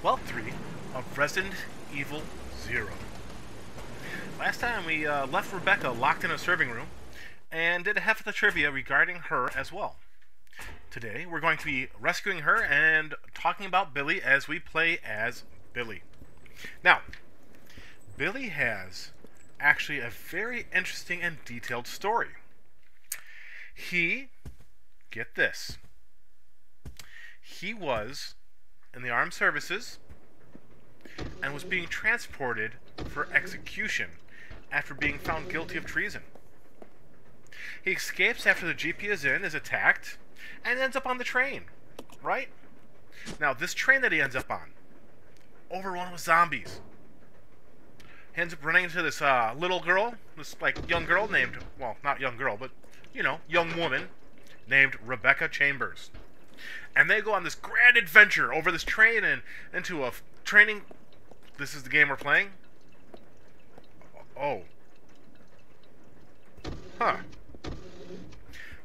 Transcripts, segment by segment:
Well, 3 of Resident Evil 0. Last time we left Rebecca locked in a serving room and did a half of the trivia regarding her as well. Today we're going to be rescuing her and talking about Billy as we play as Billy. Now, Billy has actually a very interesting and detailed story. Get this, he was in the armed services and was being transported for execution after being found guilty of treason. He escapes after the GP is attacked, and ends up on the train, right? Now, this train that he ends up on, overrun with zombies. He ends up running into this little girl, this young girl named, well, not young girl, but, young woman named Rebecca Chambers. And they go on this grand adventure over this train and into a training. This is the game we're playing? Oh. Huh.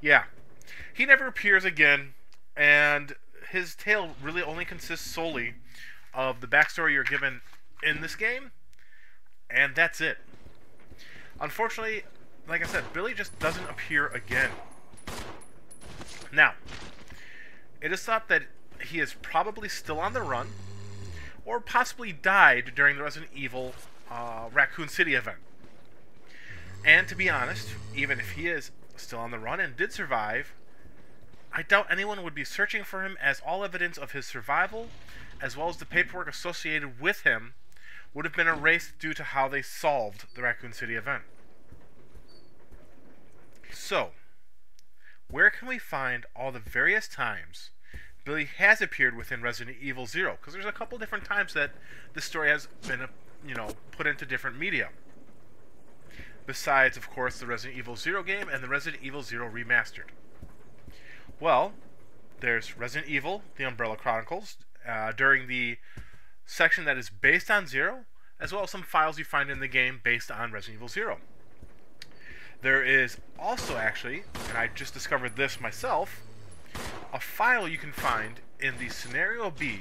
Yeah. He never appears again, and his tale really only consists solely of the backstory you're given in this game, and that's it. Unfortunately, like I said, Billy just doesn't appear again. Now, it is thought that he is probably still on the run, or possibly died during the Resident Evil Raccoon City event. And to be honest, even if he is still on the run and did survive, I doubt anyone would be searching for him, as all evidence of his survival, as well as the paperwork associated with him, would have been erased due to how they solved the Raccoon City event. So, where can we find all the various times Billy has appeared within Resident Evil 0? Because there's a couple different times that this story has been, put into different media. Besides, of course, the Resident Evil 0 game and the Resident Evil 0 Remastered. Well, there's Resident Evil, The Umbrella Chronicles, during the section that is based on 0, as well as some files you find in the game based on Resident Evil 0. There is also, actually, and I just discovered this myself, a file you can find in the Scenario B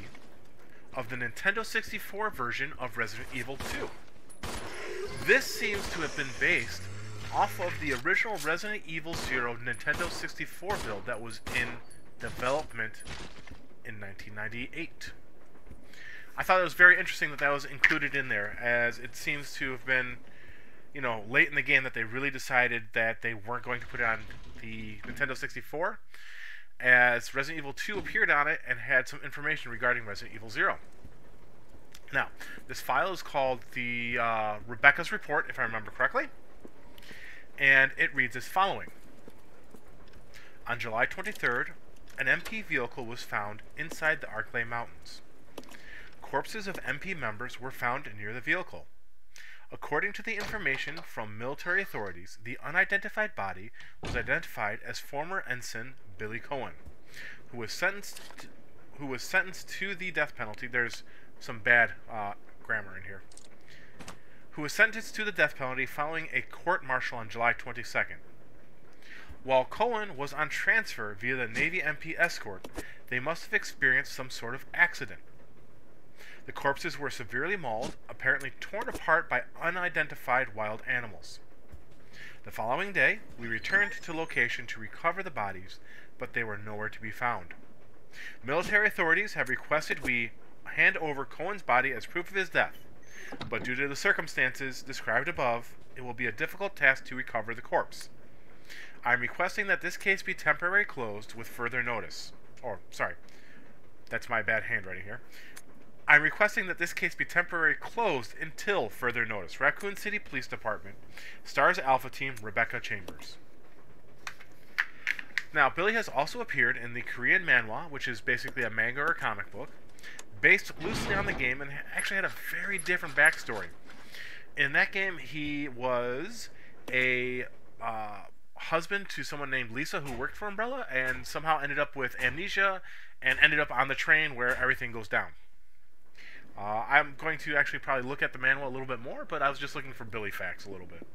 of the Nintendo 64 version of Resident Evil 2. This seems to have been based off of the original Resident Evil 0 Nintendo 64 build that was in development in 1998. I thought it was very interesting that that was included in there, as it seems to have been, late in the game that they really decided that they weren't going to put it on the Nintendo 64, as Resident Evil 2 appeared on it and had some information regarding Resident Evil 0. Now, this file is called the Rebecca's Report, if I remember correctly, and it reads as following. On July 23rd, an MP vehicle was found inside the Arklay Mountains. Corpses of MP members were found near the vehicle. According to the information from military authorities, the unidentified body was identified as former ensign Billy Cohen, who was sentenced to the death penalty. There's some bad grammar in here. Who was sentenced to the death penalty following a court-martial on July 22nd. While Cohen was on transfer via the Navy MP escort, they must have experienced some sort of accident. The corpses were severely mauled, apparently torn apart by unidentified wild animals. The following day, we returned to location to recover the bodies, but they were nowhere to be found. Military authorities have requested we hand over Cohen's body as proof of his death, but due to the circumstances described above, it will be a difficult task to recover the corpse. I am requesting that this case be temporarily closed with further notice. Sorry, that's my bad handwriting here. I'm requesting that this case be temporarily closed until further notice. Raccoon City Police Department. Stars Alpha Team, Rebecca Chambers. Now, Billy has also appeared in the Korean manhwa, which is basically a manga or comic book, based loosely on the game, and actually had a very different backstory. In that game, he was a husband to someone named Lisa who worked for Umbrella, and somehow ended up with amnesia, and ended up on the train where everything goes down. I'm going to actually probably look at the manual a little bit more, but I was just looking for Billy facts a little bit.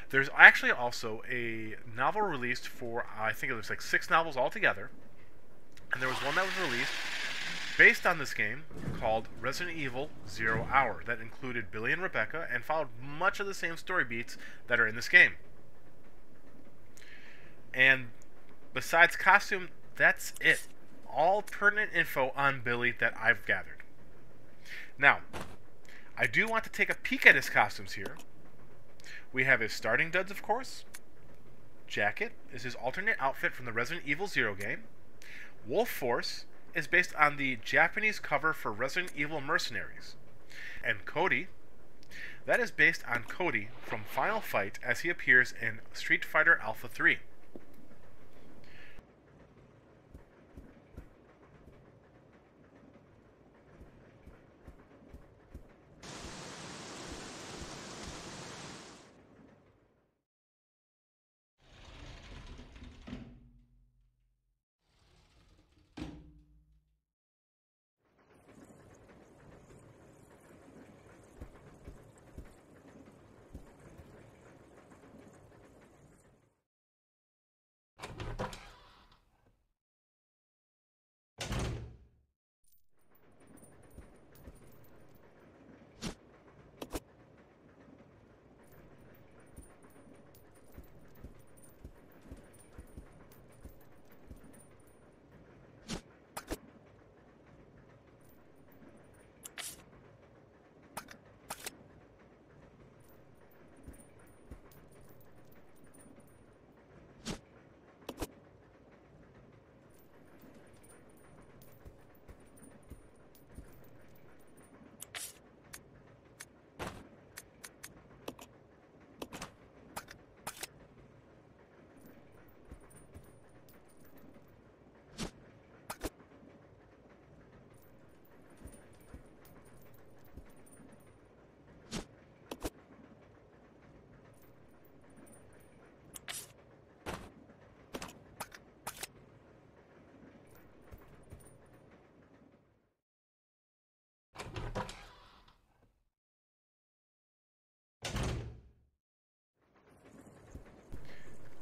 There's actually also a novel released for, I think it was 6 novels altogether, and there was one that was released based on this game called Resident Evil 0 Hour that included Billy and Rebecca and followed much of the same story beats that are in this game. And besides costume, that's it. All pertinent info on Billy that I've gathered. Now, I do want to take a peek at his costumes here. We have his starting duds, of course. Jacket is his alternate outfit from the Resident Evil 0 game. Wolf Force is based on the Japanese cover for Resident Evil Mercenaries. And Cody, that is based on Cody from Final Fight as he appears in Street Fighter Alpha 3.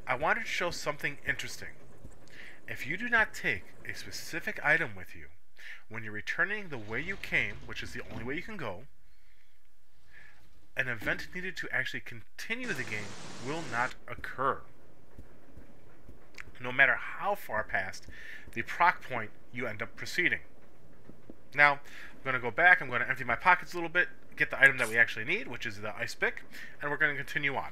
I wanted to show something interesting. If you do not take a specific item with you when you're returning the way you came, which is the only way you can go, an event needed to actually continue the game will not occur, no matter how far past the proc point you end up proceeding. Now, I'm going to go back, I'm going to empty my pockets a little bit, get the item that we actually need, which is the ice pick, and we're going to continue on.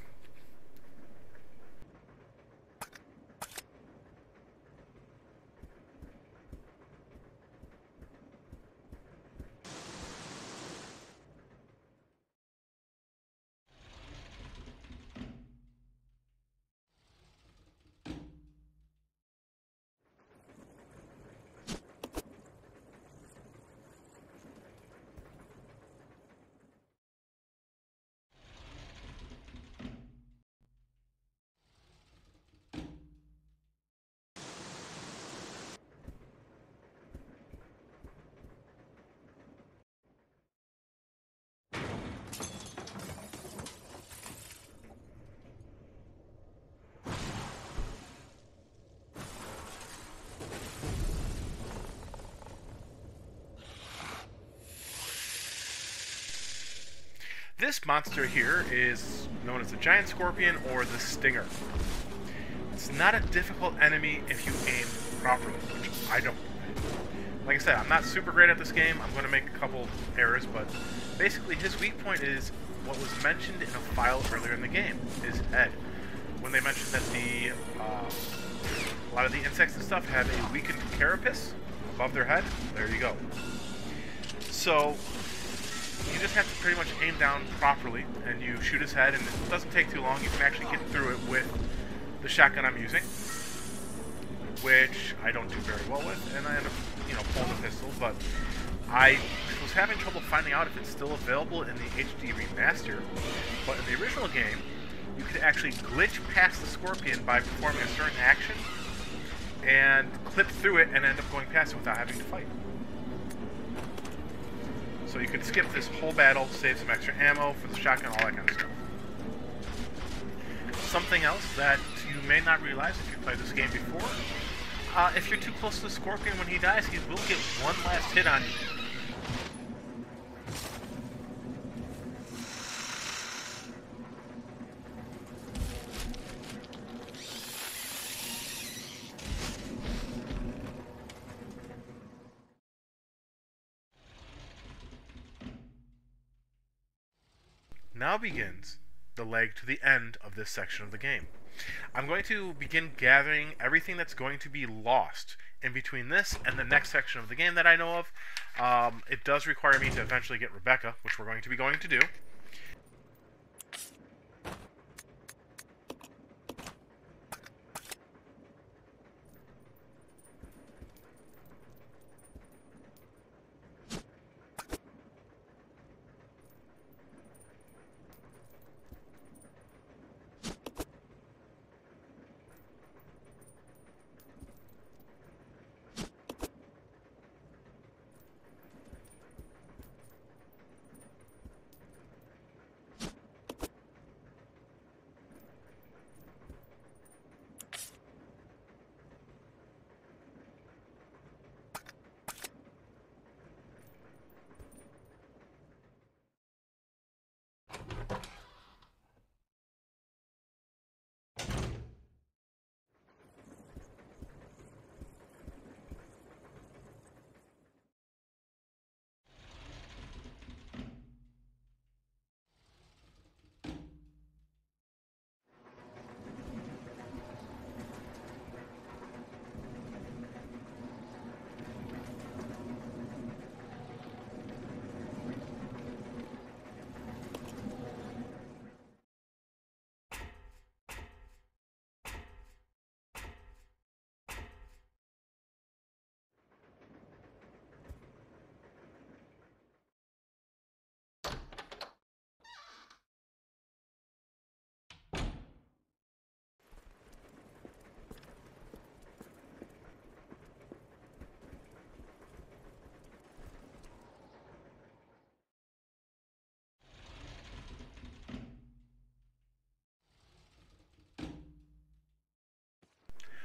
This monster here is known as the Giant Scorpion or the Stinger. It's not a difficult enemy if you aim properly, which I don't. Like I said, I'm not super great at this game. I'm going to make a couple errors, but basically his weak point is what was mentioned in a file earlier in the game, his head. When they mentioned that a lot of the insects and stuff have a weakened carapace above their head, there you go. So you just have to pretty much aim down properly, and you shoot his head, and it doesn't take too long. You can actually get through it with the shotgun I'm using, which I don't do very well with, and I end up, pulling the pistol, but I was having trouble finding out if it's still available in the HD remaster, but in the original game, you could actually glitch past the Scorpion by performing a certain action, and clip through it and end up going past it without having to fight. So you can skip this whole battle, save some extra ammo for the shotgun, all that kind of stuff. Something else that you may not realize if you played this game before, If you're too close to the Scorpion when he dies, he will get one last hit on you. Now begins the leg to the end of this section of the game. I'm going to begin gathering everything that's going to be lost in between this and the next section of the game that I know of. It does require me to eventually get Rebecca, which we're going to do.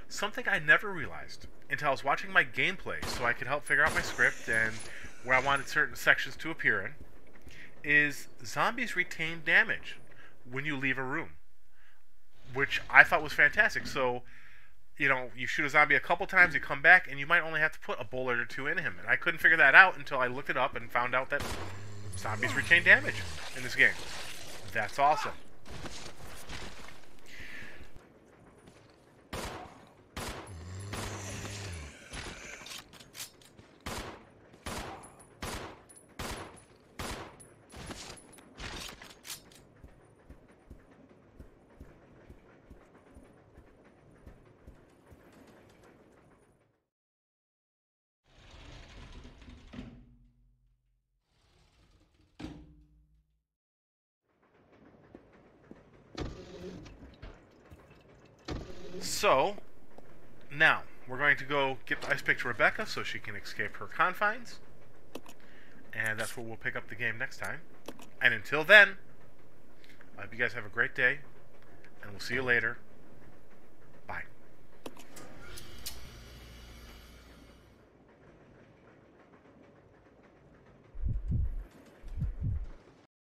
Something I never realized until I was watching my gameplay so I could help figure out my script and where I wanted certain sections to appear in, is zombies retain damage when you leave a room, which I thought was fantastic. So, you know, you shoot a zombie a couple times, you come back, and you might only have to put a bullet or two in him. And I couldn't figure that out until I looked it up and found out that zombies retain damage in this game. That's awesome. So, now, we're going to go get the ice pick to Rebecca so she can escape her confines. And that's where we'll pick up the game next time. And until then, I hope you guys have a great day. And we'll see you later. Bye.